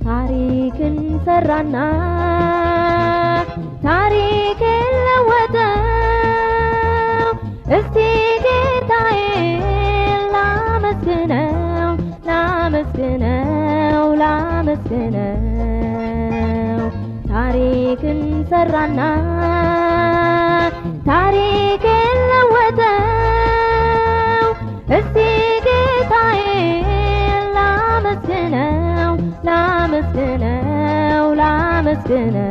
ታሪክን ሰራና ታሪክን ለወጠው እስቲ ጌታዬን ላመስግነው ላመስግነው ላመስግነው ታሪክን ሰራና ታሪክን ለወጠው እስቲ ጌታዬን ላመስግነው ላመስግነው ላመስግነው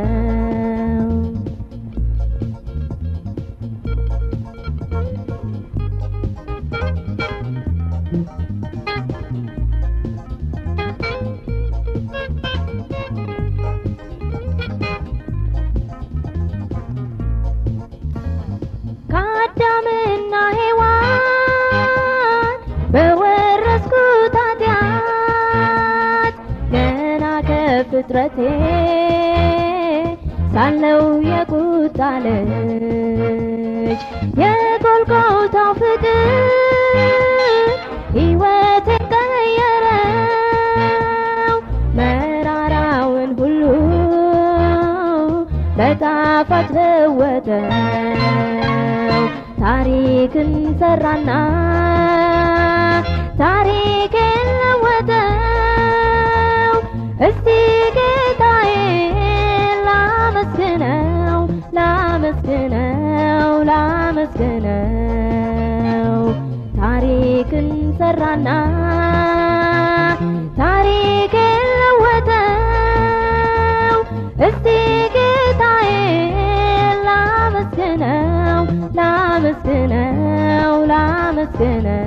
ከአዳምና ሔዋን በወረስኩት ኃጢአት ገና ከፍጥረቴ ሳለው የቁጣ ልጅ የጎልጎታው ፍቅር ሕይወቴን ቀየረው መራራውን ሁሉ በጣፋጭ ለወጠው ታሪክን ሰራና ታሪክን ለወጠው እስቲ ጌታዬን ላመስግነው ላመስግነው ላመስግነው ታሪክን ሰራና ታሪክን ለወጠው እስቲ ጌታዬን ላመስግነው ላመስግነው ላመስግነው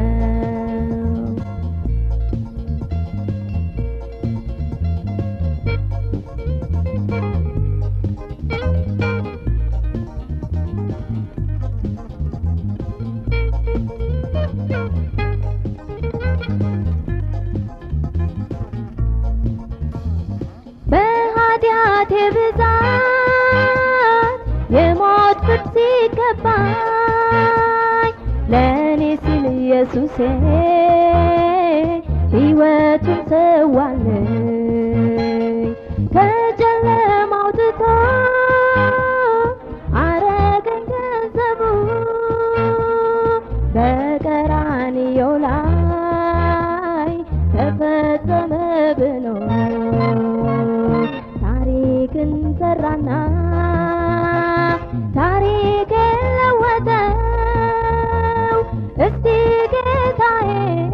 በኃጢአቴ ብዛት የሞት ፍርድ ሲገባኝ ለእኔ ሲል ኢየሱሴ ሕይወቱን ሰዋልኝ ከጨለማ አውጥቶ አረገኝ ገንዘቡ በቀራንዮ ላይ ተፈጸመ ብሎ ታሪክን ሰራና ታሪክን ለወጠው እስቲ ጌታዬን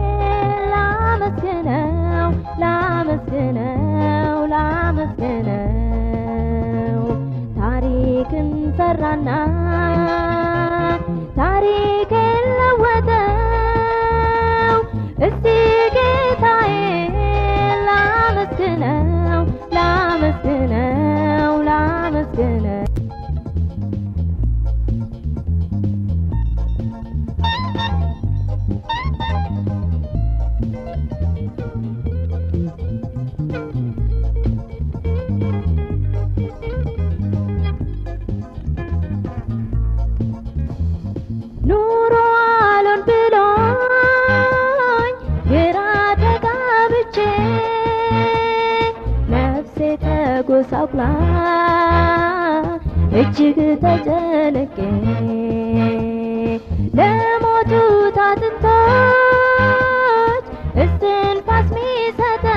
ላመስግነው ላመስግነው ላመስግነው ታሪክን ሰራና ታሪክን ለወጠው እስቲ ጌታዬን ላመስግነው ላመስግነው ላመስግነው ኑሮ አልሆን ብሎኝ ግራ ተጋብቼ ነፍሴ ተጎሳቁላ እጅግ ተጨንቄ ለሞቱት አጥንቶች እስትንፋስ ሚሰጠው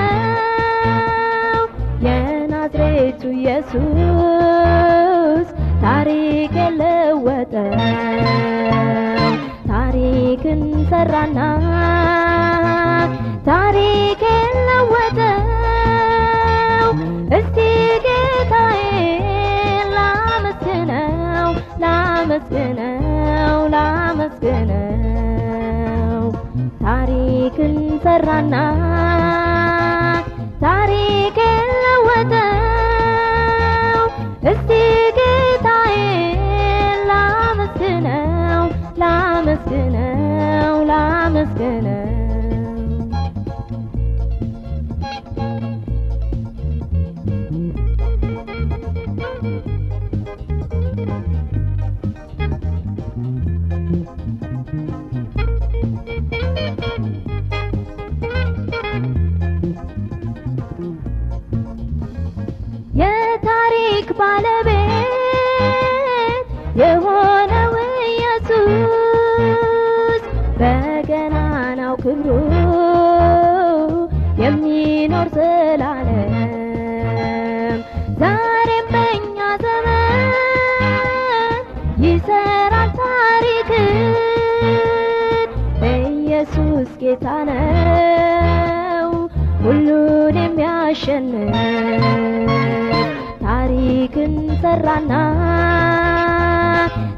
የናዝሬቱ ኢየሱስ ታሪክ ለወጠው ታሪክን ሰራና ታሪክን ለወጠው እስቲ ጌታዬን ላመስግነው ላመስግነው ላመስግነው ታሪክን ሰራና ታሪክን ለወጠው እስቲ ጌታዬን ላመስግነው ላመስግነው ላመስግነው ባለቤት የሆነው ኢየሱስ በገናናው ክብሩ የሚኖር ዘላለም ዛሬም በእኛ ዘመን ይሰራል ታሪክን ኢየሱስ ጌታ ነው ሁሉን የሚያሸንፍ ታሪክን ሰራና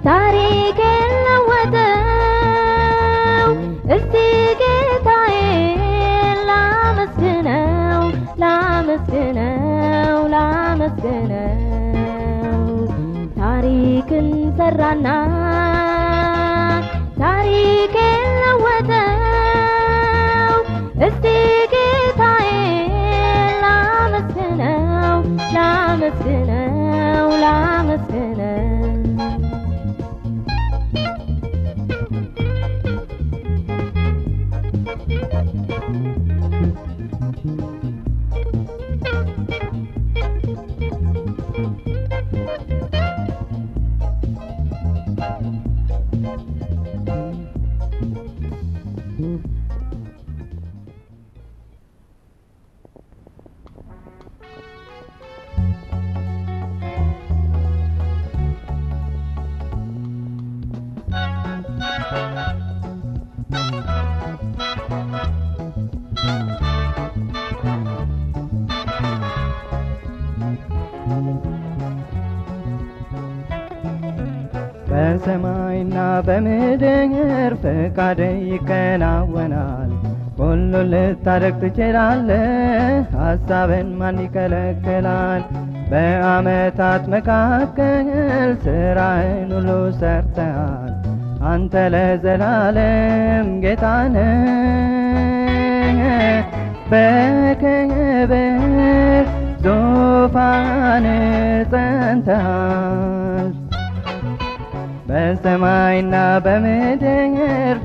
ታሪክን ለወጠው እስቲ ጌታዬን ላመስግነው ላመስግነው ላመስግነው ታሪክን ሰራና ታሪክን ለወጠው እስቲ ጌታዬን ላመስግነው ላመስግነው ላመስግነው በሰማይና በምድር ፈቃድ ይከናወናል ሁሉን ልታደርግ ትችላለህ ሐሳብን ማን ይከለክላል በዓመታት መካከል ስራህን ሁሉ ሰርተሃል አንተ ለዘላለም ጌታ ነህ በክብር ዙፋን ጸንተሃል በሰማይና በምድር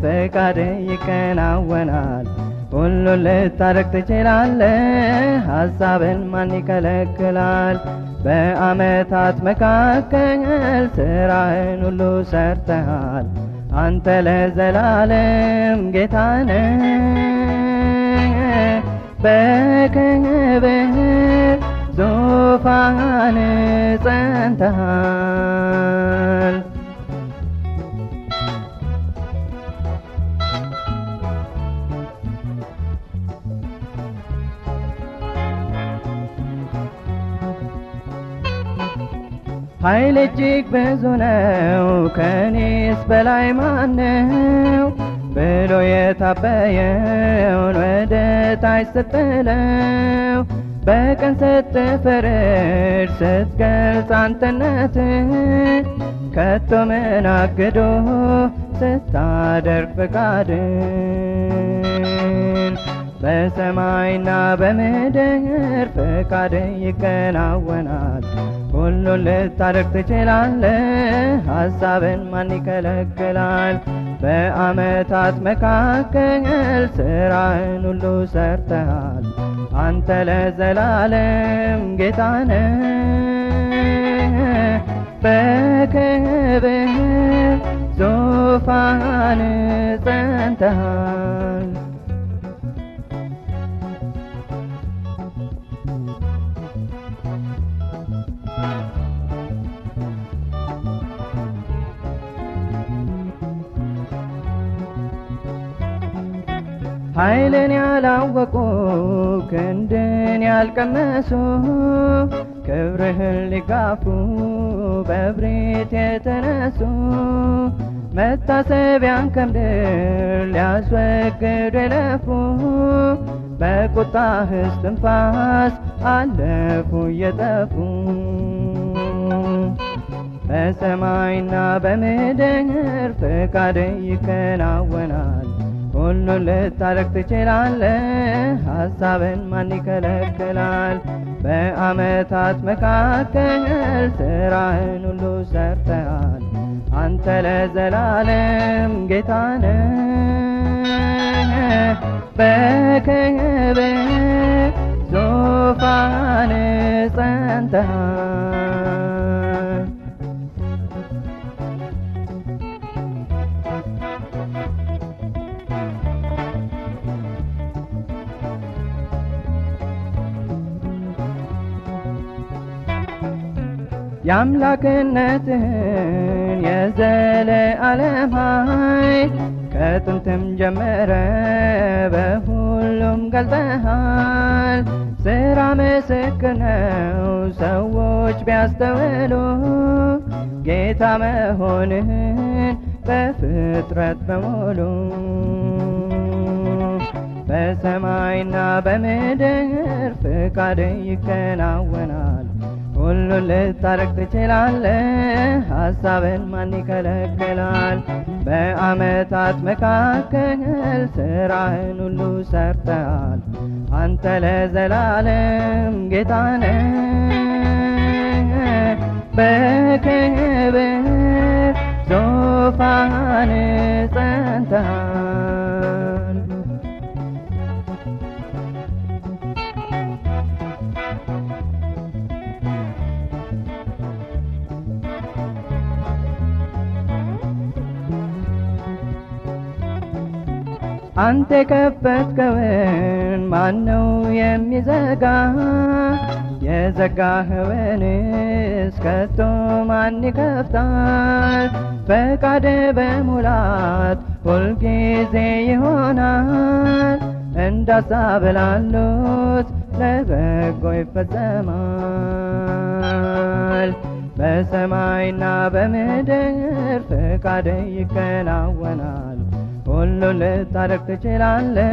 ፈቃድ ይከናወናል ሁሉን ልታደርግ ትችላለህ ሐሳብን ማን ይከለክላል በዓመታት መካከል ስራህን ሁሉ ሰርተሃል አንተ ለዘላለም ጌታ ነህ በክብር ዙፋን ጸንተሃል ኃይል እጅግ ብዙ ነው ከኔስ በላይ ማነው ብሎ የታበየውን ወደ ታች ስትጥለው በቀን ስትፈርድ ስትገልጽ አንተነትህ ከቶ ምን አግዶ ስታደርግ ፈቃድን በሰማይና በምድር ፈቃድ ይከናወናል ሁሉን ልታደርግ ትችላለህ ሐሳብን ማን ይከለክላል በዓመታት መካከል ስራህን ሁሉ ሰርተሃል አንተ ለዘላለም ጌታ ነህ በክብር ዙፋን ጸንተሃል ኃይልን ያላወቁ ክንድን ያልቀመሱ ክብርህን ሊጋፉ በብሬት የተነሱ መታሰቢያን ከምድር ሊያስወግዱ የለፉ በቁጣህ እስትንፋስ አለፉ እየጠፉ በሰማይና በምድር ፈቃድ ይከናወናል ሁሉን ልታደርግ ትችላለህ ሐሳብን ማን ይከለክላል በዓመታት መካከል ስራህን ሁሉ ሰርተሃል አንተ ለዘላለም ጌታ ነህ በክብር ዙፋን ጸንተሃል የአምላክነትህን የዘለዓለም ኃይል ከጥንትም ጀመረ በሁሉም ገልጠሃል። ስራ ምስክር ነው ሰዎች ቢያስተውሉ ጌታ መሆንህን በፍጥረት በሙሉ። በሰማይና በምድር ፍቃድ ይከናወናል። ሁሉን ልታረግ ትችላለህ፣ ሐሳብን ማን ይከለክላል? በዓመታት መካከል ስራህን ሁሉ ሰርተሃል። አንተ ለዘላለም ጌታ ነህ፣ በክብር ዙፋን ጸንተሃል። አንተ የከፈትከውን ማነው የሚዘጋ? የዘጋኸውንስ ከቶ ማን ይከፍታል? ፈቃድ በሙላት ሁልጊዜ ይሆናል፣ እንዳሳብ ላሉት ለበጎ ይፈጸማል። በሰማይና በምድር ፈቃድ ይከናወናል። ሁሉን ልታረግ ትችላለህ፣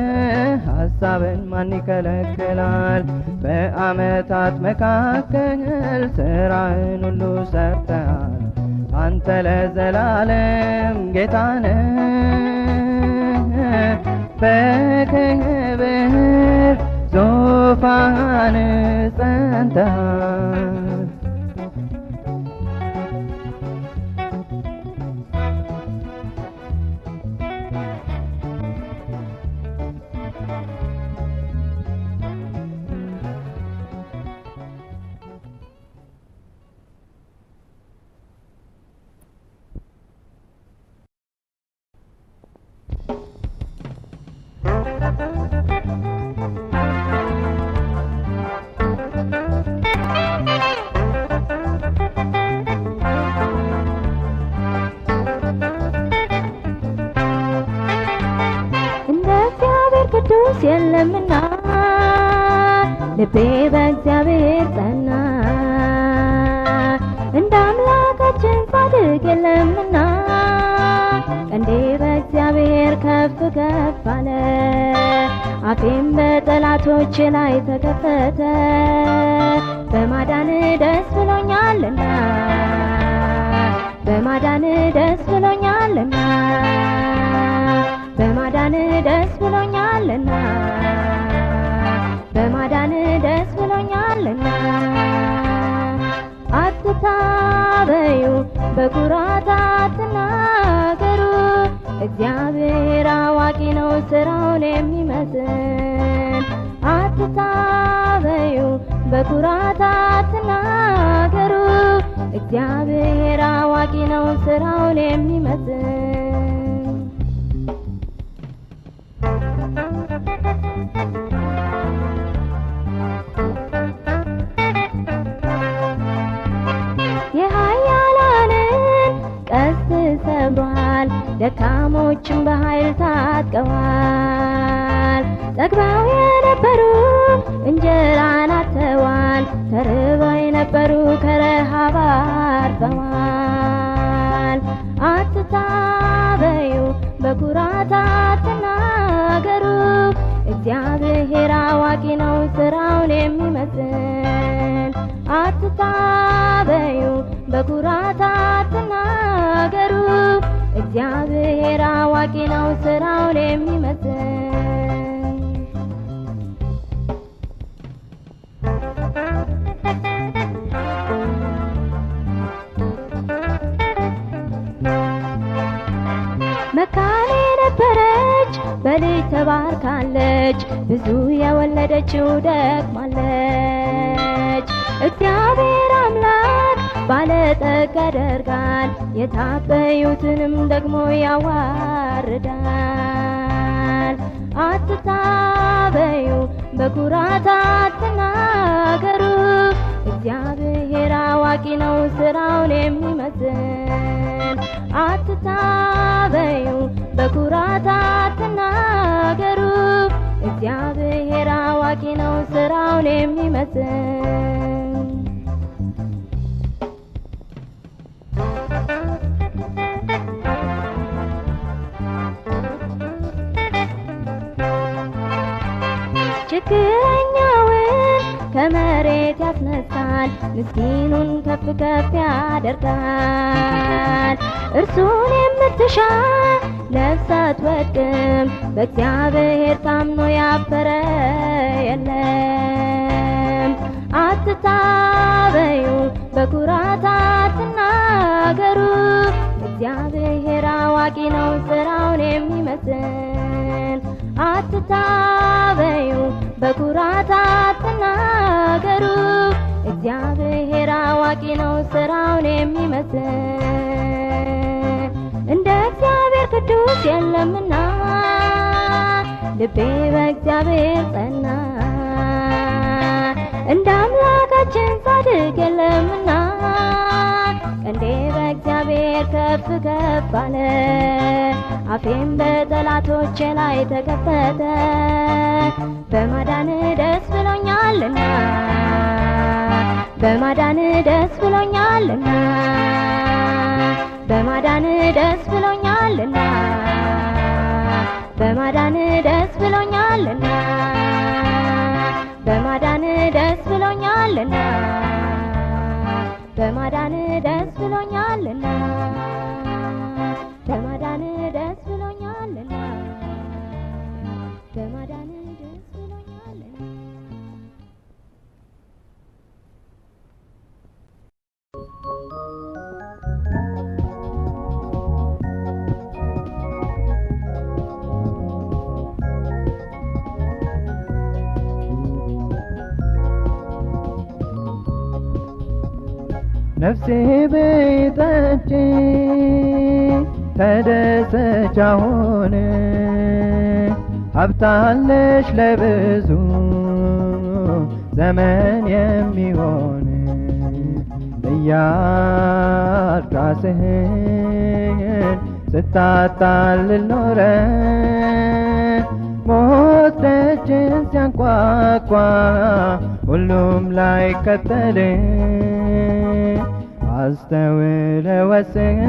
ሐሳብን ማን ይከለክላል? በዓመታት መካከል ስራህን ሁሉ ሰርተሃል። አንተ ለዘላለም ጌታ ነህ፣ በክብር ዙፋን ጸንተሃል። ቅዱስ የለምና ልቤ በእግዚአብሔር ጸና፣ እንደ አምላካችን ጻድቅ የለምና ቀንዴ በእግዚአብሔር ከፍ ከፍ አለ። አፌም በጠላቶች ላይ ተከፈተ፣ በማዳን ደስ ብሎኛልና፣ በማዳን ደስ ብሎኛልና፣ በማዳን ደስ ብሎኛልና፣ በማዳን ደስ ብሎኛልና። አትታበዩ በኩራት አትናገሩ፣ እግዚአብሔር አዋቂ ነው ስራውን የሚመስል። አትታበዩ በኩራት አትናገሩ፣ እግዚአብሔር አዋቂ ነው ስራውን የሚመስል። የኃያላንን ቀስት ሰብሯል፣ ደካሞችን በኃይል ታጥቀዋል። ጠግበው የነበሩ እንጀራን አጥተዋል፣ ተርበው የነበሩ ከረሃብ አርፈዋል። አትታበዩ በኩራት አትናገሩ፣ እግዚአብሔር አዋቂ ነው ስራውን የሚመስል። አትታበዩ በኩራት አትናገሩ፣ እግዚአብሔር አዋቂ ነው ስራውን የሚመስል። መካን የነበረች በልጅ ተባርካለች፣ ብዙ የወለደችው ደክማለች። እግዚአብሔር አምላክ ባለጠጋ ያደርጋል፣ የታበዩትንም ደግሞ ያዋርዳል። አትታበዩ በኩራት አትናገሩ፣ እግዚአብሔር አዋቂ ነው ስራውን የሚመስል። አትታበዩ በኩራት አትናገሩ፣ እግዚአብሔር አዋቂ ነው ስራውን የሚመስል። ችግረኛውን ከመሬት ያስነሳል፣ ምስኪኑን ከፍ ከፍ ያደርጋል። እርሱን የምትሻ ነፍስ አትወድቅም፣ በእግዚአብሔር ታምኖ ያፈረ የለም። አትታበዩ በኩራት አትናገሩ፣ እግዚአብሔር አዋቂ ነው ስራውን የሚመስል። አትታበዩ በኩራት አትናገሩ፣ እግዚአብሔር አዋቂ ነው ስራውን የሚመስል። እንደ እግዚአብሔር ቅዱስ የለምና ልቤ በእግዚአብሔር ጸና፣ እንደ አምላካችን ጻድቅ የለምና ቀንዴ በእግዚአብሔር ከፍ ከፍ አለ። አፌም በጠላቶቼ ላይ ተከፈተ፣ በማዳን ደስ ብሎኛልና፣ በማዳን ደስ ብሎኛልና፣ በማዳን ደስ ብሎኛልና፣ በማዳን ደስ ብሎኛልና፣ በማዳን ደስ ብሎኛልና፣ በማዳን ደስ ብሎኛልና፣ በማዳን ደስ ብሎኛልና፣ በማዳን ደስ ብሎኛልና። ነፍሴ በጠጪ ተደሰች አሁን፣ ሀብታለሽ ለብዙ ዘመን የሚሆን እያልክ ራስህን ስታታልል ኖረ። ሞት ደጅን ሲያንኳኳ ሁሉም ላይ ከተል፣ አስተውለ ወስን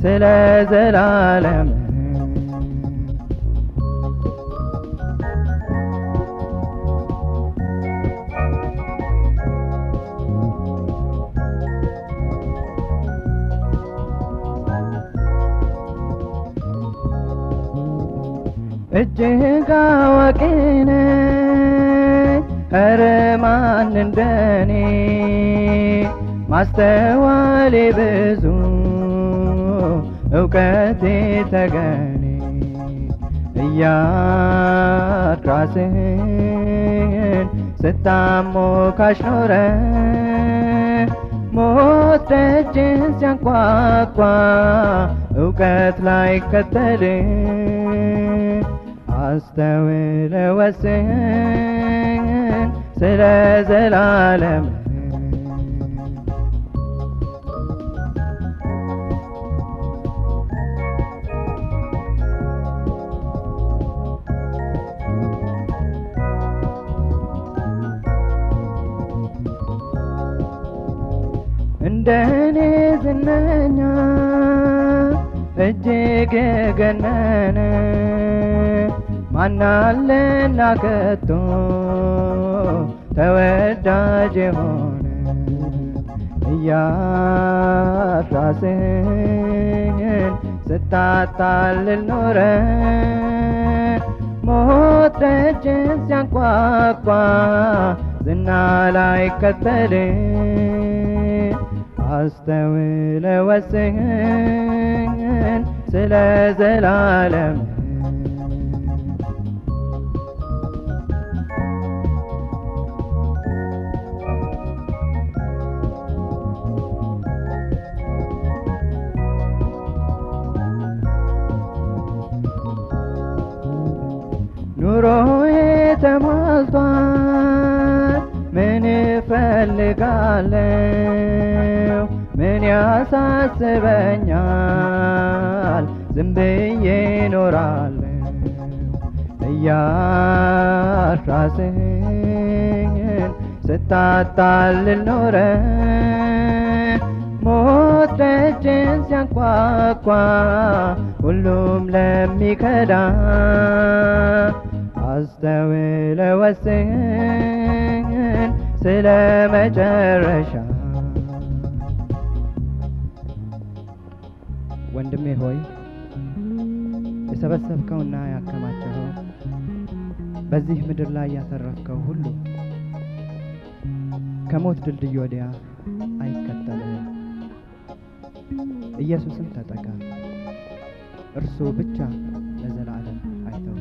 ስለ ዘላለም። እጅግ አዋቂ ነህ፣ ኧረ ማን እንደኔ? ማስተዋሌ ብዙ እውቀቴ ተገኔ። እያልክ ራስህን ስታሞካሽ ኖረ። ሞት ደጅን ሲያንኳኳ እውቀት ላይ ከተል፣ አስተውለ ወስን ስለ ዘላለም። እንደኔ ዝነኛ እጅግ የገነነ ማናለና ከቶ ተወዳጅ የሆነ? እያልክ ራስህን ስታታልል ኖረ። ሞት ደጅን ሲያንኳኳ ዝና ላይ ከተል፣ አስተውለ ወስን ስለ ዘላለም። ኑሮዬ ተሟልቷል ምን ፈልጋለሁ ምን ያሳስበኛል ዝም ብዬ ኖራለሁ እያልክ ራስህን ስታታልል ኖረ ሞት ደጅን ሲያንኳኳ ሁሉም ለሚከዳ አስተውለህ ወስን ስለ መጨረሻ ወንድሜ ሆይ የሰበሰብከውና ያከማቸኸው በዚህ ምድር ላይ ያተረፍከው ሁሉ ከሞት ድልድይ ወዲያ አይከተልህም። ኢየሱስን ተጠጋ፣ እርሱ ብቻ ለዘላለም አይተውም።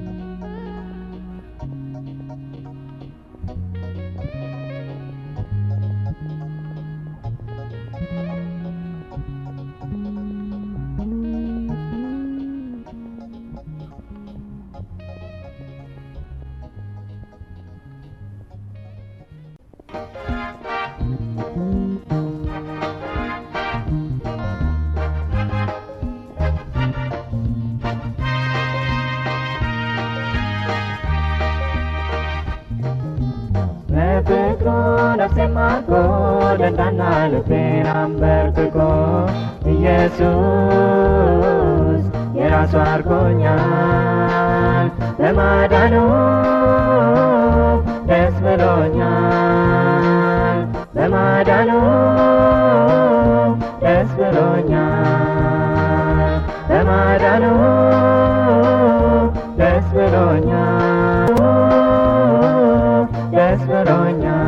በፍቅሩ ነፍሴን ማርኮ ደንዳና ልቤን አንበርክኮ ኢየሱስ የራሱ አድርጎኛል በማዳኑ ደስ ብሎኛል በማዳኑ ደስ ብሎኛል በማዳኑ ደስ ብሎኛል ደስ ብሎኛል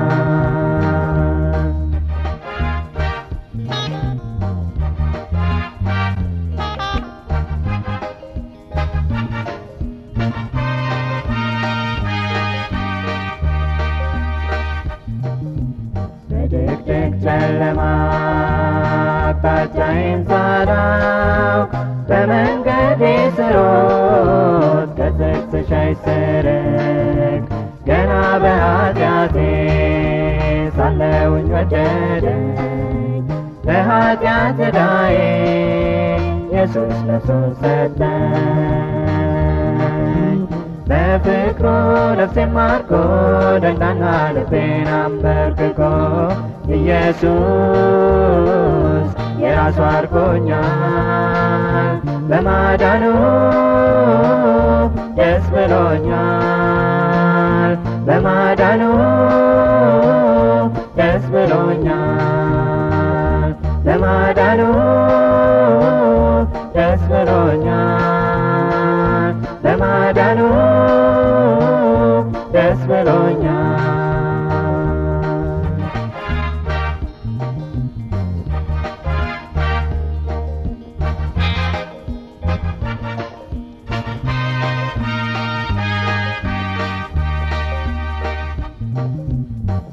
በድቅድቅ ጨለማ አቅጣጫዬን ሳላውቅ በመንገዴ ስሮጥ ከጽድቅ ስሸሽ ስርቅ ገና በኃጢአቴ ሳለሁኝ ወደደኝ ለኃጢአት ዕዳዬ ኢየሱስ ነፍሱን ሰጠኝ በፍቅሩ ነፍሴን ማርኮ ደንዳና ልቤን አንበርክኮ ኢየሱስ የራሱ አድርጎኛል በማዳኑ ደስ ብሎኛል በማዳኑ ደስ ብሎኛል በማዳኑ ደስ ብሎኛል በማዳኑ ደስ ብሎኛል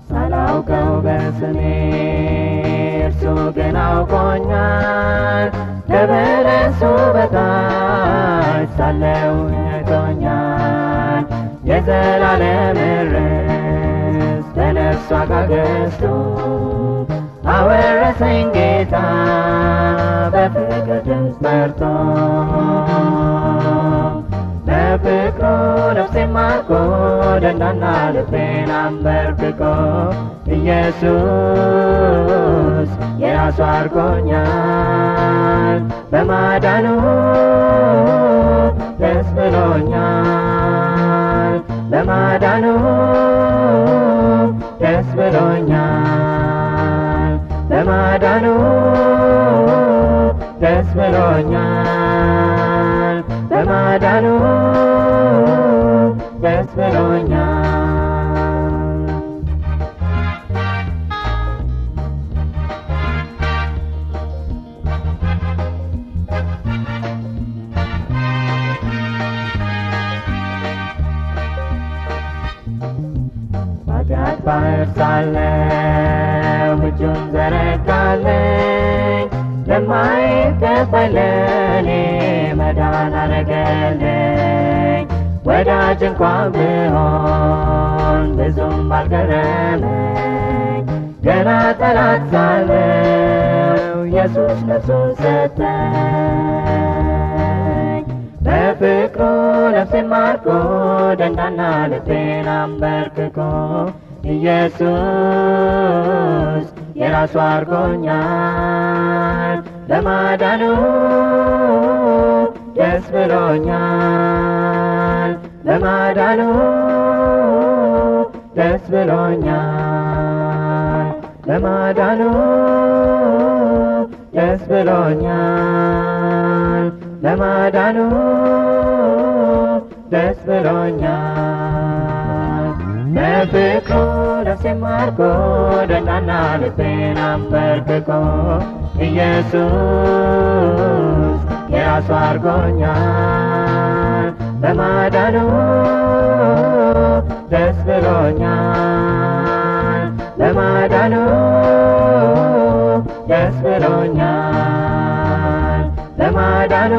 ሳላውቀው በስሜ እርሱ ግን አውቆኛል ከበለሱ በታች ሳለሁኝ አይቶኛል የዘላለም ርስት በነፍሱ ዋጋ ገዝቶ አወረሰኝ ጌታ በፍቅር ድምፅ ጠርቶ በፍቅሩ ነፍሴን ማርኮ ደንዳና ልቤን አንበርክኮ ኢየሱስ የራሱ አድርጎኛል በማዳኑ ደስ ብሎኛል በማዳኑ ደስ ብሎኛል በማዳኑ ደስ ብሎኛል በማዳኑ ደስ ብሎኛል ኃጢአት ባህር ሳለሁ እጁን ዘረጋልኝ ለማይገባኝ ለእኔ መዳን አረገልኝ ወዳጅ እንኳን ብሆን ብዙም አልገረመኝ ገና ጠላት ሳለው ኢየሱስ ነፍሱን ሰጠኝ። በፍቅሩ ነፍሴን ማርኮ ደንዳና ልቤን አንበርክኮ ኢየሱስ የራሱ አርጎኛል። በማዳኑ ደስ ብሎኛል። በማዳኑ ደስ ብሎኛል። በማዳኑ ደስ ብሎኛል። በማዳኑ ደስ ብሎኛል። በፍቅሩ ነፍሴን ማርኮ ደንዳና ልቤን አንበርክኮ ኢየሱስ የራሱ አርጎኛል። በማዳኑ ደስ ብሎኛል። በማዳኑ ደስ ብሎኛል። በማዳኑ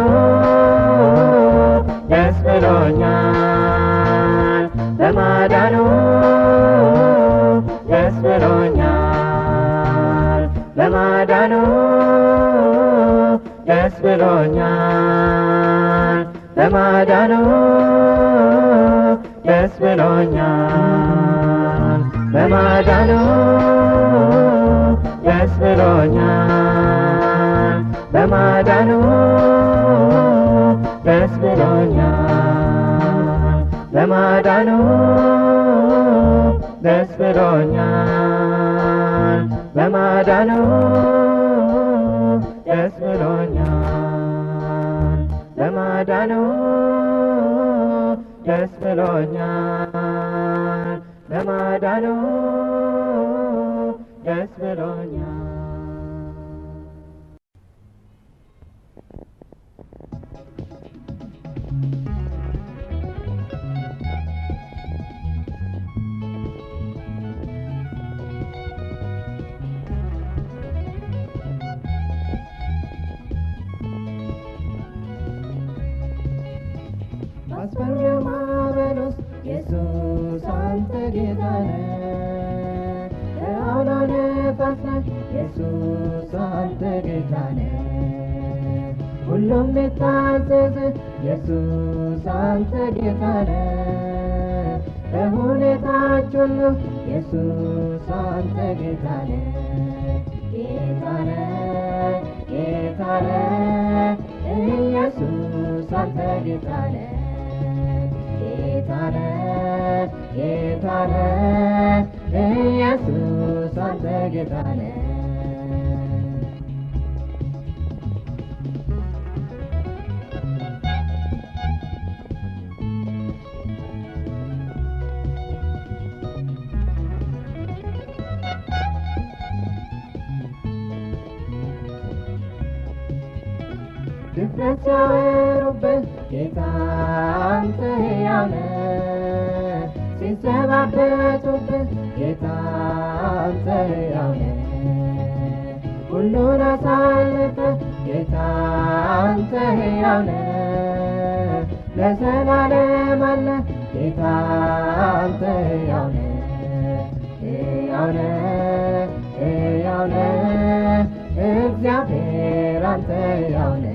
ደስ ብሎኛል። በማዳኑ ደስ ብሎኛል። በማዳኑ ደስ ብሎኛል። በማዳኑ ደስ ብሎኛል። በማዳኑ ደስ ብሎኛል። በማዳኑ ደስ ብሎኛል። በማዳኑ ደስ ብሎኛል። በማዳኑ ደስ ብሎኛል። በማዳኑ ደስ ብሎኛል። በማዳኑ ደስ ብሎኛል። ባስፈሪው ማዕበል ውስጥ ኢየሱስ አንተ ጌታ ነህ። በአውሎ ነፋስ ላይ ኢየሱስ አንተ ጌታ ነህ። ሁሉም የታዘዘ ኢየሱስ አንተ ጌታ ነህ። በሁኔታዎች ሁሉ ኢየሱስ አንተ ጌታ ነህ። ጌታ ነህ፣ ጌታ ነህ፣ ኢየሱስ አንተ ጌታ ነህ። ጌታ ነህ፣ ጌታ ነህ፣ ኢየሱስ አንተ ጌታ ነህ። ድፍረት ሲያወሩብህ ጌታ አንተ ሕያው ነህ። ሲዘባበቱብህ ጌታ አንተ ሕያው ነህ። ሁሉን አሳልፈህ ጌታ አንተ ሕያው ነህ። ለዘላለም አለ ጌታ አንተ ሕያው ነህ። ሕያው ነህ፣ ሕያው ነህ፣ እግዚአብሔር አንተ ሕያው ነህ።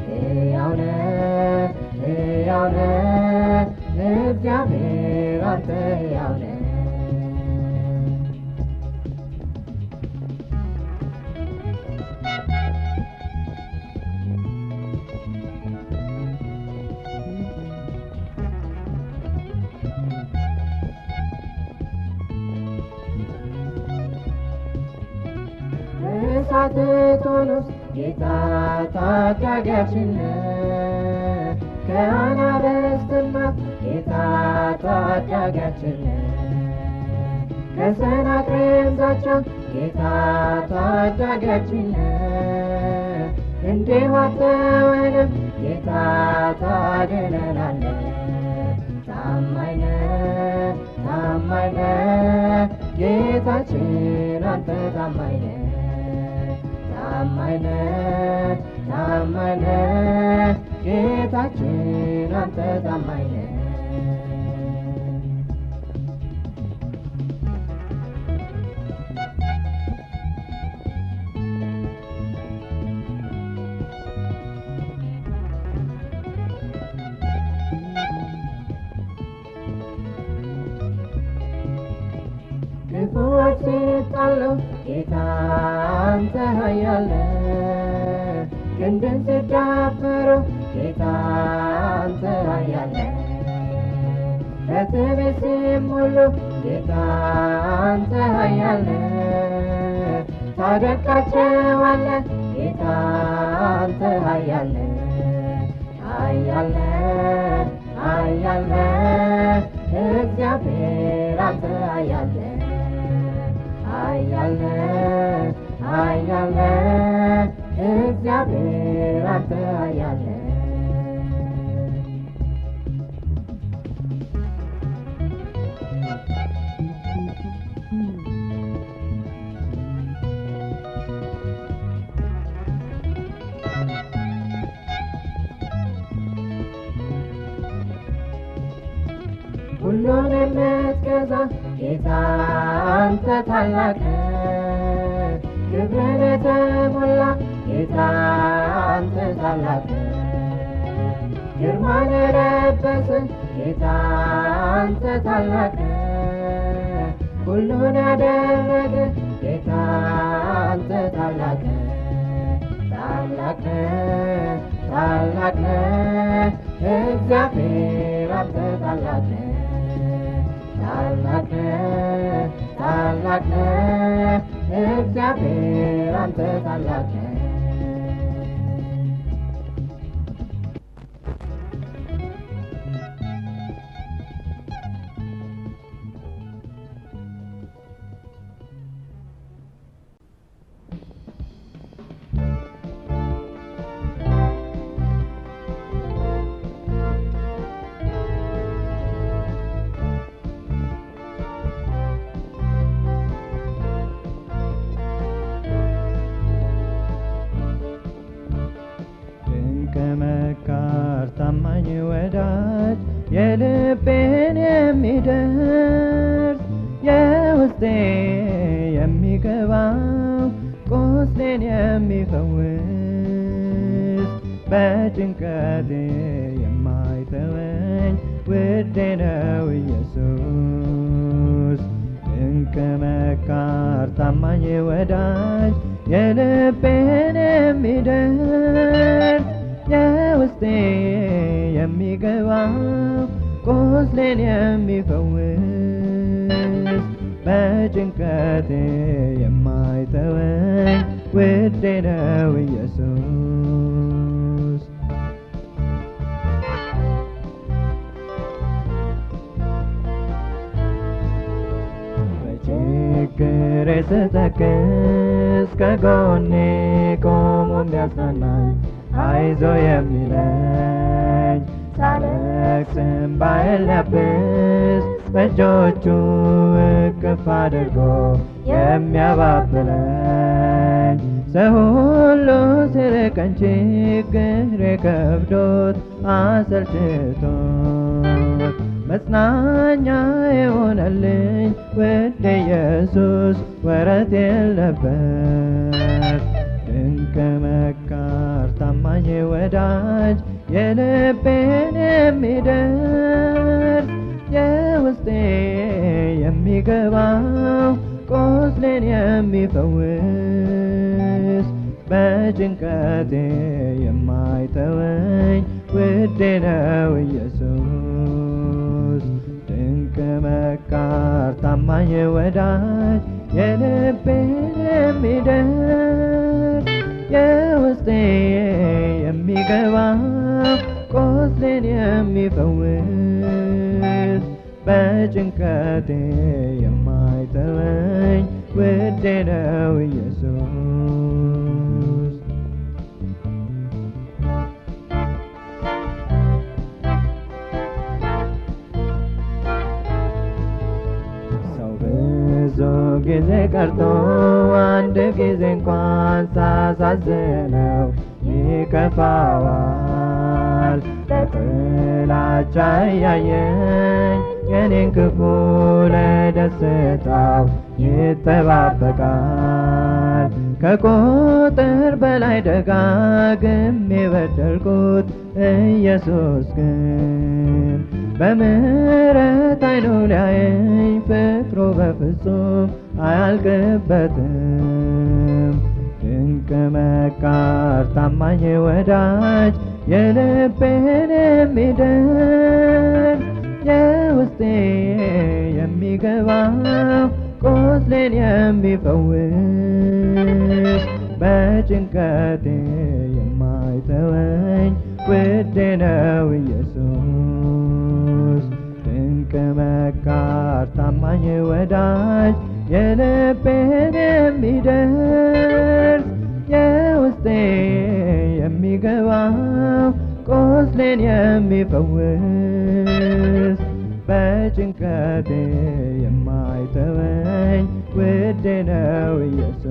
ሕያው ነህ፣ ሕያው ነህ፣ እግዚአብሔር አንተ ሕያው ነህ። በእሳት እቶን ውስጥ ጌታ ታዳጊያችን ነህ። ከአናብስትና ጌታ ታዳጊያችን ነህ። ከሰናክሬም ዛቻ ጌታ ታዳጊያችን ነህ። እንዲሁ አትተወንም ጌታ ታድነናለህ። ታማኝ ነህ፣ ታማኝ ነህ ጌታችን አንተ ታማኝ ነህ። ታማኝ ነህ፣ ታማኝ ነህ ጌታችን አንተ ታማኝ ነህ። ክፉዎች ሲጣሉ ጌታ አንተ ኃያል ነህ። ክንድን ሲዳፈሩ ጌታ አንተ ኃያል ነህ። በትዕቢት ሲሞሉ ጌታ አንተ ኃያል ነህ። ታደቃቸዋለህ ጌታ አንተ ኃያል ነህ። ኃያል ነህ ኃያል ነህ እግዚአብሔር አንተ ኃያል ነህ። ኃያል ነህ ኃያል ነህ እግዚአብሔር አንተ ኃያል ነህ። ሁሉን የምትገዛ ጌታ አንተ ታላቅ ነህ። ክብርን የተሞላ ጌታ አንተ ታላቅ ነህ። ግርማን የለበሰ ጌታ አንተ ታላቅ ነህ። ሁሉን ያደረገ ጌታ አንተ ታላቅ ነህ። ታላቅ ነህ ታላቅ ነህ እግዚአብሔር አንተ ታላቅ ነህ። ታላቅ ነህ ታላቅ ነህ እግዚአብሔር አንተ ታላቅ ነህ። መካር ታማኝ ወዳጅ የልቤን የሚደርስ የውስጤ የሚገባው ቁስሌን የሚፈውስ በጭንቀቴ የማይተወኝ ውዴ ነው ኢየሱስ። ድንቅ መካር ታማኝ ወዳጅ የልቤን የሚደርስ የውስጤ የሚገባው ቁስሌን የሚፈውስ በጭንቀቴ የማይተወኝ ውዴ ነው ኢየሱስ። በችግሬ ስተክዝ ከጎኔ ቆሞ የሚያጽናናኝ አይዞ የሚለኝ ሳለቅስ እንባዬን ሊያብስ በእጆቹ እቅፍ አድርጎ የሚያባብለኝ ሰው ሁሉ ሲርቀኝ ችግሬ ከብዶት አሰልችቶት መጽናኛ የሆነልኝ ውድ ኢየሱስ ወረት የለበት። ድንቅ መካር ታማኝ ወዳጅ የልቤን የሚደርስ የውስጤ የሚገባው ቁስሌን የሚፈውስ በጭንቀቴ የማይተወኝ ውዴ ነው ኢየሱስ። ድንቅ መካር ታማኝ ወዳጅ የልቤን የሚደርስ የውስጤ የሚገባው ቁስሌን የሚፈውስ በጭንቀቴ የማይተወኝ ውዴ ነው ኢየሱስ። ሰው ብዙ ጊዜ ቀርቶ አንድ ጊዜ እንኳን ሳሳዝነው ይከፋዋል። በጥላቻ እያየኝ የኔን ክፉ ለደስታው ይጠባበቃል። ከቁጥር በላይ ደጋግሜ በደልኩት ኢየሱስ ግን በምሕረት ዓይኑ ሊያየኝ ፍቅሩ በፍጹም አያልቅበትም። ድንቅ መካር ታማኝ ወዳጅ የልቤን የሚደርስ የውስጤ የሚገባው ቁስሌን የሚፈውስ በጭንቀቴ የማይተወኝ ውዴ ነው ኢየሱስ። ድንቅ መካር ታማኝ ወዳጅ የልቤን የሚደርስ የውስጤ የሚገባው ቁስሌን የሚፈውስ በጭንቀቴ የማይተወኝ ውዴ ነው ኢየሱስ።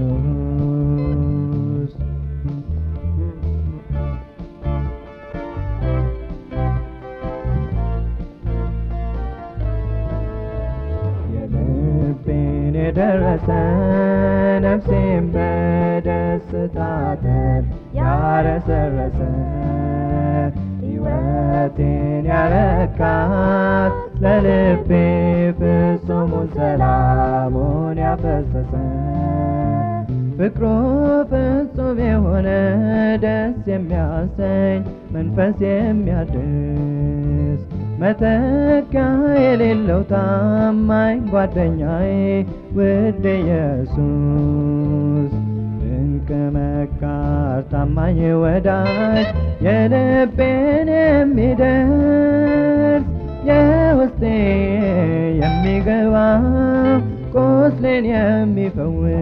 የልቤን የደረሰ ነፍሴን በደስታ ጠል ያረሰረሰ ሕይወቴን ያረካት ለልቤ ፍጹሙን ሰላሙን ያፈሰሰ ፍቅሩ ፍጹም የሆነ ደስ የሚያሰኝ መንፈስ የሚያድስ መተኪያ የሌለው ታማኝ ጓደኛዬ ውድ ኢየሱስ። ድንቅ መካር ታማኝ ወዳጅ የልቤን የሚደርስ የውስጤ የሚገባው ቁስሌን የሚፈውስ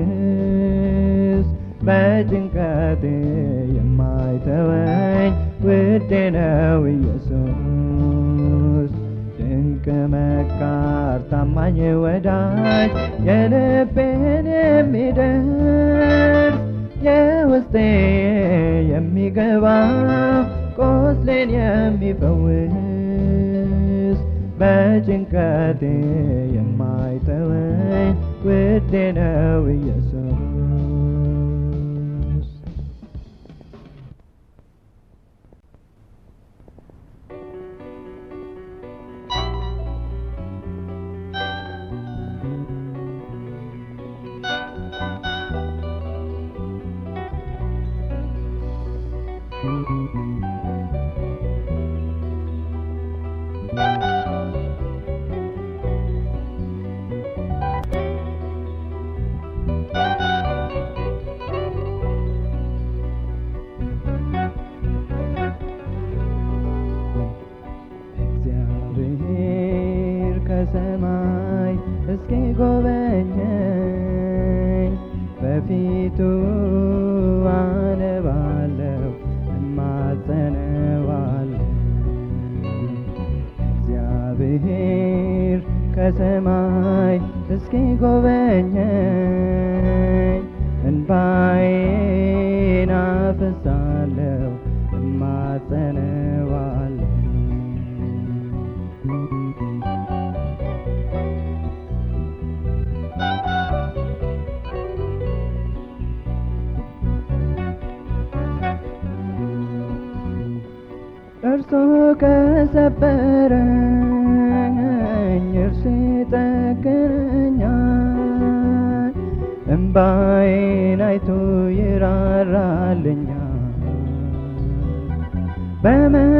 በጭንቀቴ የማይተወኝ ውዴ ነው ኢየሱስ። ድንቅ መካር ታማኝ ወዳጅ የልቤን የሚደርስ የውስጤ የሚገባው ቁስሌን የሚፈውስ በጭንቀቴ የማይተወኝ ውዴ ነው ኢየሱስ። እግዚአብሔር ከሰማይ እስኪ ጎበኘኝ በፊቱ አነባለሁ እማጸነዋለሁ። እግዚአብሔር ከሰማይ እስኪ ጎበኘኝ እንባዬን አፈሳለሁ እማጸነዋለሁ። እርሱ ከሰበረኝ እርሱ ይጠግነኛል፣ እምባዬን አይቶ ይራራልኛል። በመጠበቂያዬ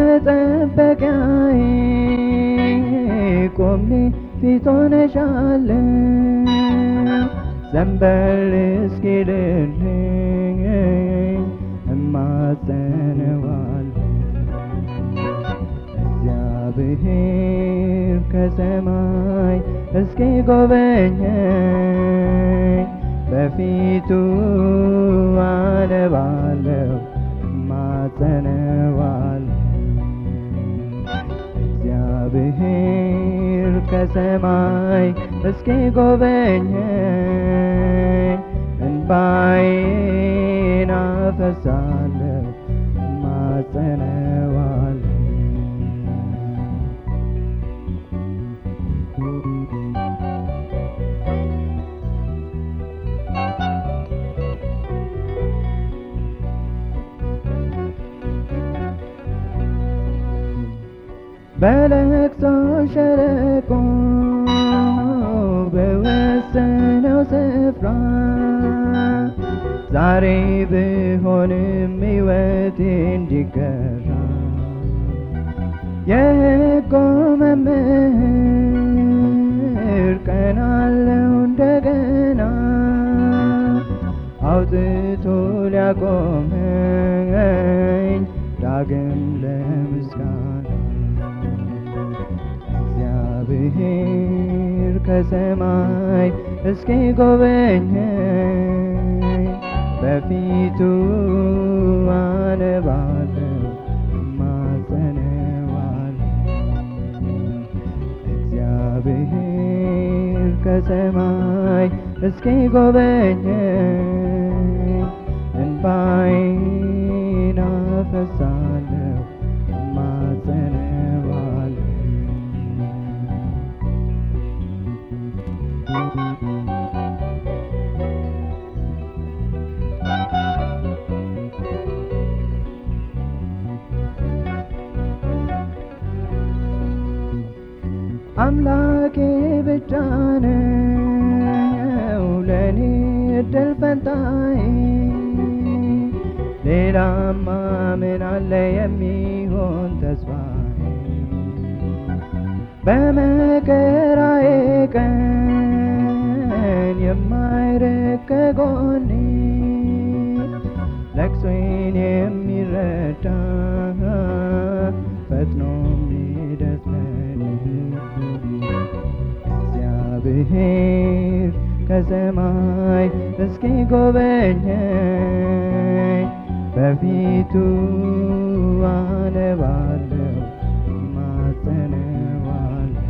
ቆሜ ፊት ሆነሻለሁ፣ ዘንበል እስኪልልኝ እማጸነዋለሁ። እግዚአብሔር ከሰማይ እስኪ ጎበኘኝ በፊቱ አነባለሁ እማጸነዋለሁ። እግዚአብሔር ከሰማይ እስኪ ጎበኘኝ እንባዬን አፈሳለሁ እማጸነዋለሁ። በለቅሶ ሸለቆ በወሰነው ስፍራ ዛሬ ብሆንም ሕይወቴ እንዲገራ የሕጉ መምህር ቀን አለው እንደገና አውጥቶ ሊያቆመኝ ዳግም ለምስጋና እግዚአብሔር ከሰማይ እስኪ ጎበኘኝ በፊቱ አነባለሁ እማጸነዋለሁ እግዚአብሔር ከሰማይ እስኪ ጎበኘኝ እንባዬን አፈሳለሁ እማጸነዋለሁ አምላኬ ብቻ ነው ለኔ እድል ፈንታዬ ሌላማ ምን አለ የሚሆን ተስፋዬ በመከራዬ ቀን የማይርቅ ከጎኔ ለቅሶዬን የሚረዳ ፈጥኖ የሚደርስ ለኔ እግዚአብሔር ከሰማይ እስኪ ጎበኘኝ በፊቱ አነባለሁ እማጸነዋለሁ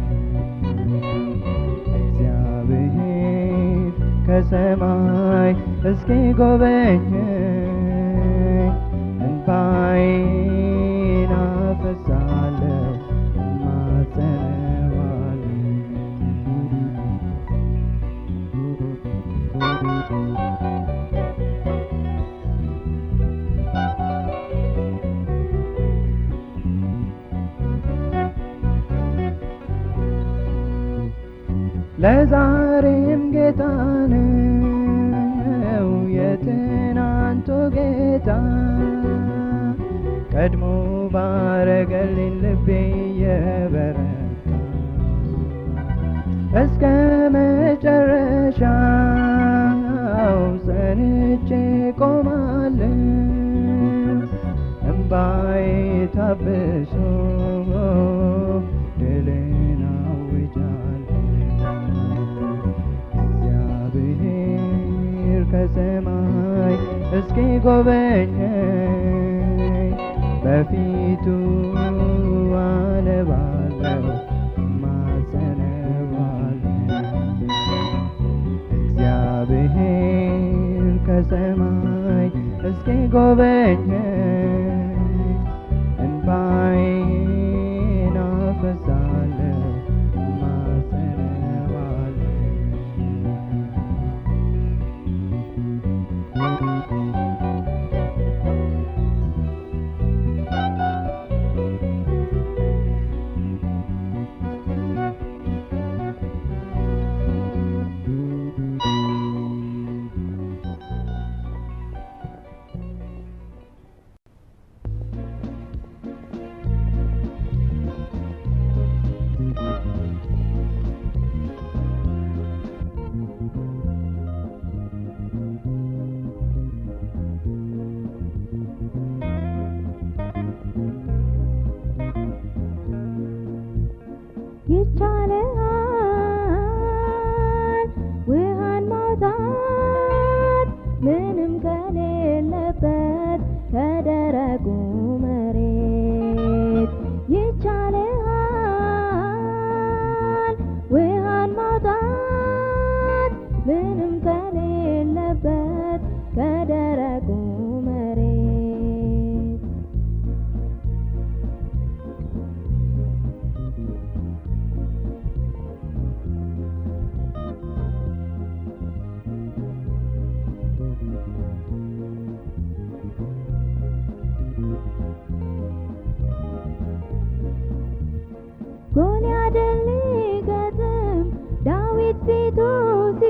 እግዚአብሔር ከሰማይ እስኪ ጎበኘኝ እንባዬን አፈሳለሁ እማጸነዋለሁ ለዛሬም ጌታ ነው የትናንቱ ጌታ ቀድሞ ባረገልኝ ልቤ የበረታ እስከ መጨረሻው ጸንቼ ቆማለሁ እምባዬ ታብሶ ድልን አውጃለሁ እግዚአብሔር ከሰማይ እስኪ ጎበኘኝ በፊቱ አነባለሁ እማጸነዋለሁ እግዚአብሔር ከሰማይ እስኪ ጎበኘኝ እንባዬን አፈሳለሁ እማጸነዋለሁ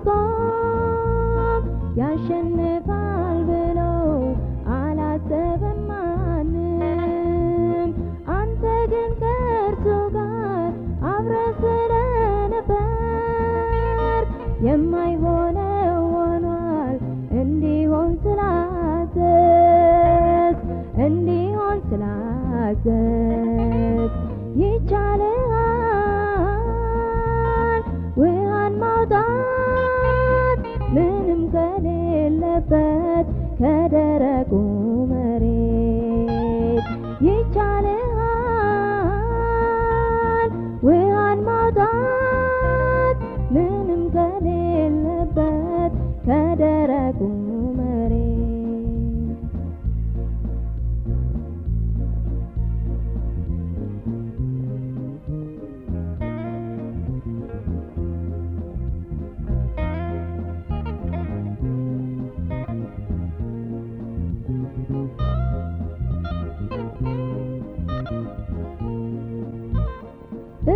ቢቆም ያሸንፋል ብሎ አላሰበም ማንም። አንተ ግን ከእርሱ ጋር አብረህ ስለነበር የማይሆነው ሆኗል እንዲሆን ስላዘዝ ይቻልሃል ውሃን ማውጣት ምንም ከሌለበት ከደረቁ መሬት። ይቻልሃል ውሃን ማውጣት ምንም ከሌለበት ከደረቁ መሬት።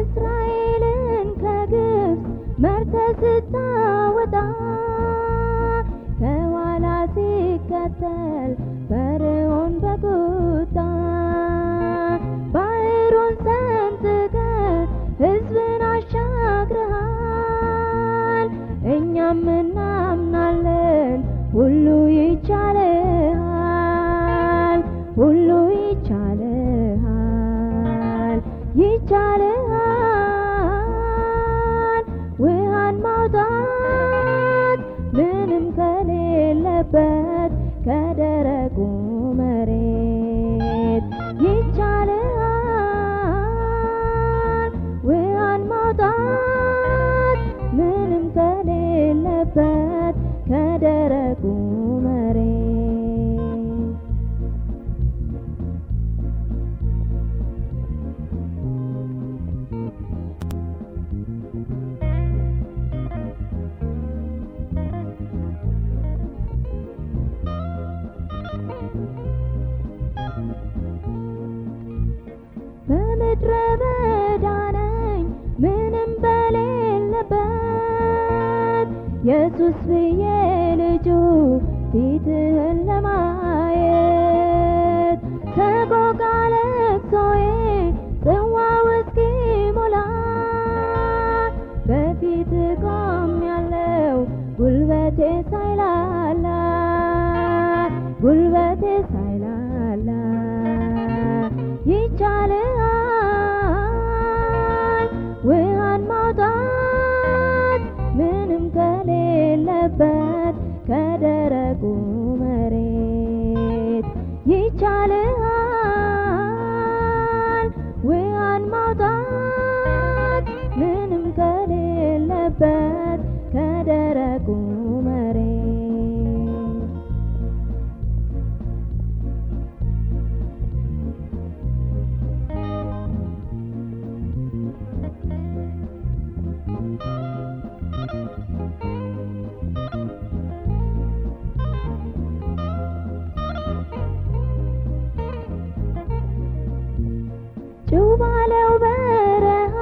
እስራኤልን ከግብፅ መርተህ ስታወጣ ከኋላ ሲከተል ፈርዖን በቁጣ ባህሩን ሰንጥቀህ ሕዝብን አሻግረሃል። እኛም እናምናለን ሁሉ ይቻልሃል፣ ሁሉ ይቻልሃል፣ ይቻልሃል ውሃን ማውጣት ምንም ከሌለበት ከደረቁ መሬት። ይቻልሃል ውሃን ማውጣት ምንም ከሌለበት ከደረቁ መሬት። በምድረ በዳ ነኝ ምንም በሌለበት ኢየሱስ ብዬ ልጁ ፊትህን ለማየት ሰቆቃ ለቅሶዬ ጽዋው እስኪሞላ በፊት ቆሜያለሁ ጉልበቴ ሳይላላ ይቻልሃል ውሃን ማውጣት ምንም ከሌለበት ከደረቁ መሬት። ይቻልሃል ውሃን ማውጣት ምንም ከሌለበት ከደረቁ መሬት። ጭው ባለው በረሃ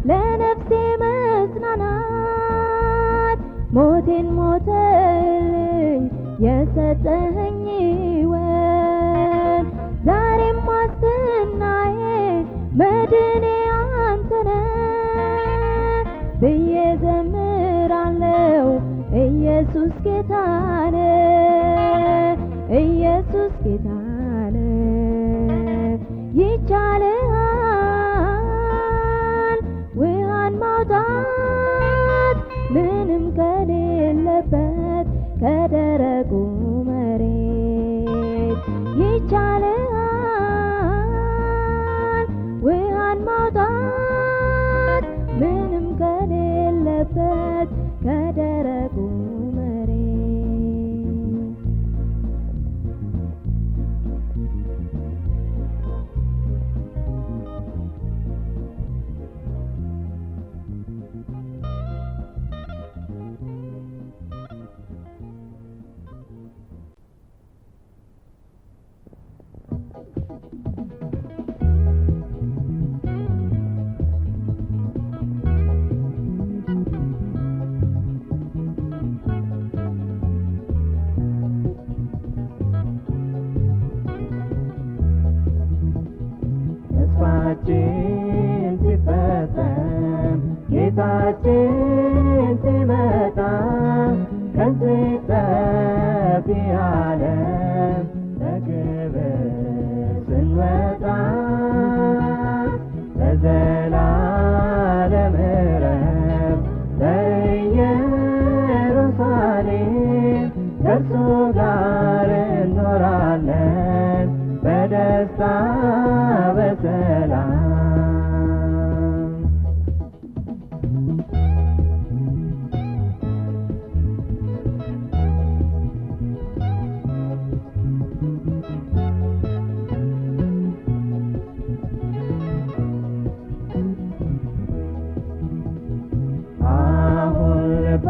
ለነፍሴ መጽናናት ሞቴን ሞተልኝ የሰጠኸኝ ሕይወት። ዛሬም ዋስትናዬ መድኔ አንተ ነህ ብዬ ዘምራለሁ። ኢየሱስ ጌታ ነህ፣ ኢየሱስ ጌታ ነህ። ይቻልሃል ውሃን ማውጣት ምንም ከሌለበት ከደረቁ መሬት። ይቻልሃል ውሃን ማውጣት ምንም ከሌለበት ከደረቁ መሬት።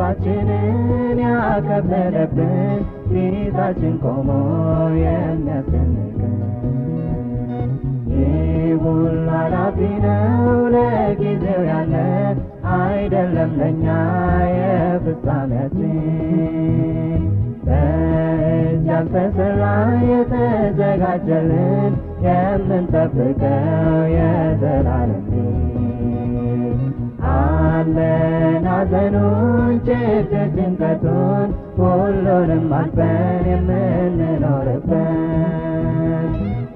ተስፋችንን ያከበረብን ፊታችን ቆሞ የሚያስደንቀን ይህ ሁሉ ኃላፊ ነው ለጊዜው ያለ አይደለም ለእኛ የፍጻሜያችን በእጅ ያልተሠራ የተዘጋጀልን የምንጠብቀው የዘላለም አለን ሐዘኑን ችግር ጭንቀቱን ሁሉንም አልፈን የምንኖርበት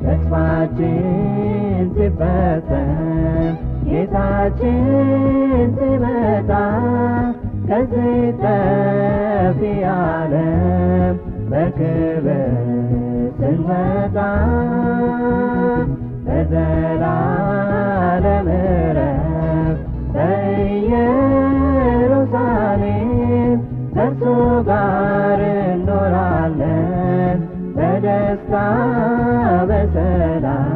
ተስፋችን ሲፈጸም ጌታችን ሲመጣ ከዚህ ጠፊ ዓለም በክብር ስንወጣ ለዘላለም ዕረፍት በኢየሩሳሌም ከእርሱ ጋር እንኖራለን በደስታ በሰላም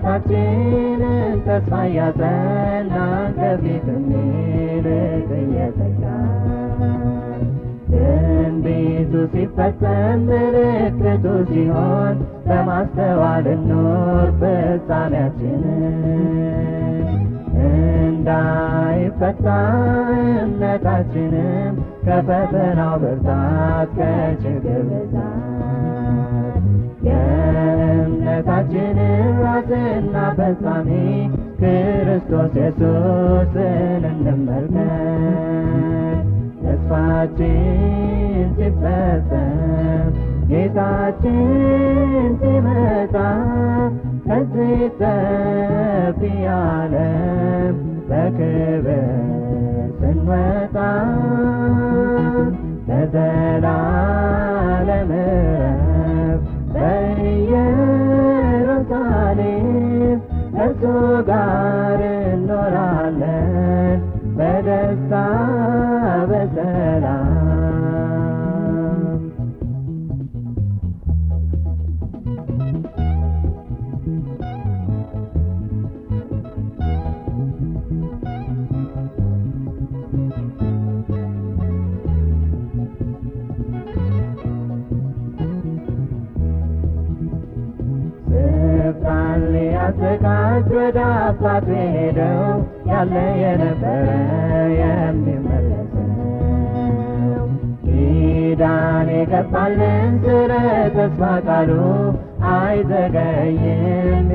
የመጠራታችንን ተስፋ እያጸናን ከፊት እንልቅ እየተጋን ትንቢቱ ሲፈጸም ምልክቱ ሲሆን በማስተዋል እንኖር ፍጻሜያችንን እንዳይፈታ እምነታችንም ከፈተናው ብርታት ከችግር ብዛት የእምነታችንን ራስና ፈጻሚ ክርስቶስ ኢየሱስን እንመልከት ተስፋችን ሲፈጸም ጌታችን ሲመጣ ከዚህ ጠፊ ዓለም በክብር ስንወጣ ለዘላለም ዕረፍት በኢየሩሳሌም ከእርሱ ጋር እንኖራለን በደስታ በሰላም ስፍራን ሊያዘጋጅ ወደ አባቱ ሄደው ያለ የነበረ የሚመለሰው ኪዳን የገባልን ስለ ተስፋ ቃሉ አይዘገይም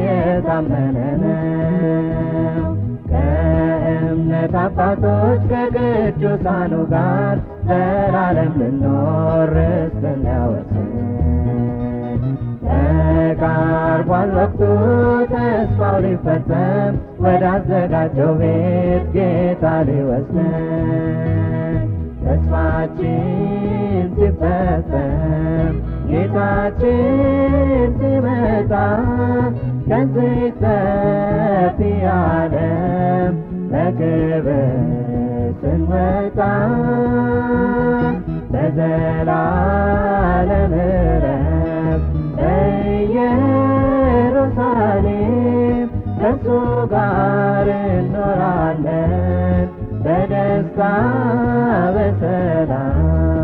የታመነ ነው ከእምነት አባቶች ከቅዱሳኑ ጋር ዘላለም ልኖር ርስትን ሊያወርሰን ተቃርቧል ወቅቱ ተስፋው ሊፈጸም ወዳዘጋጀው ቤት ጌታ ሊወስደን ተስፋችን ሲፈጸም ጌታችን ሲመጣ ከዚህ ጠፊ ዓለም በክብር ስንወጣ ለዘላለም ዕረፍት በኢየሩሳሌም ከእርሱ ጋር እንኖራለን በደስታ በሰላም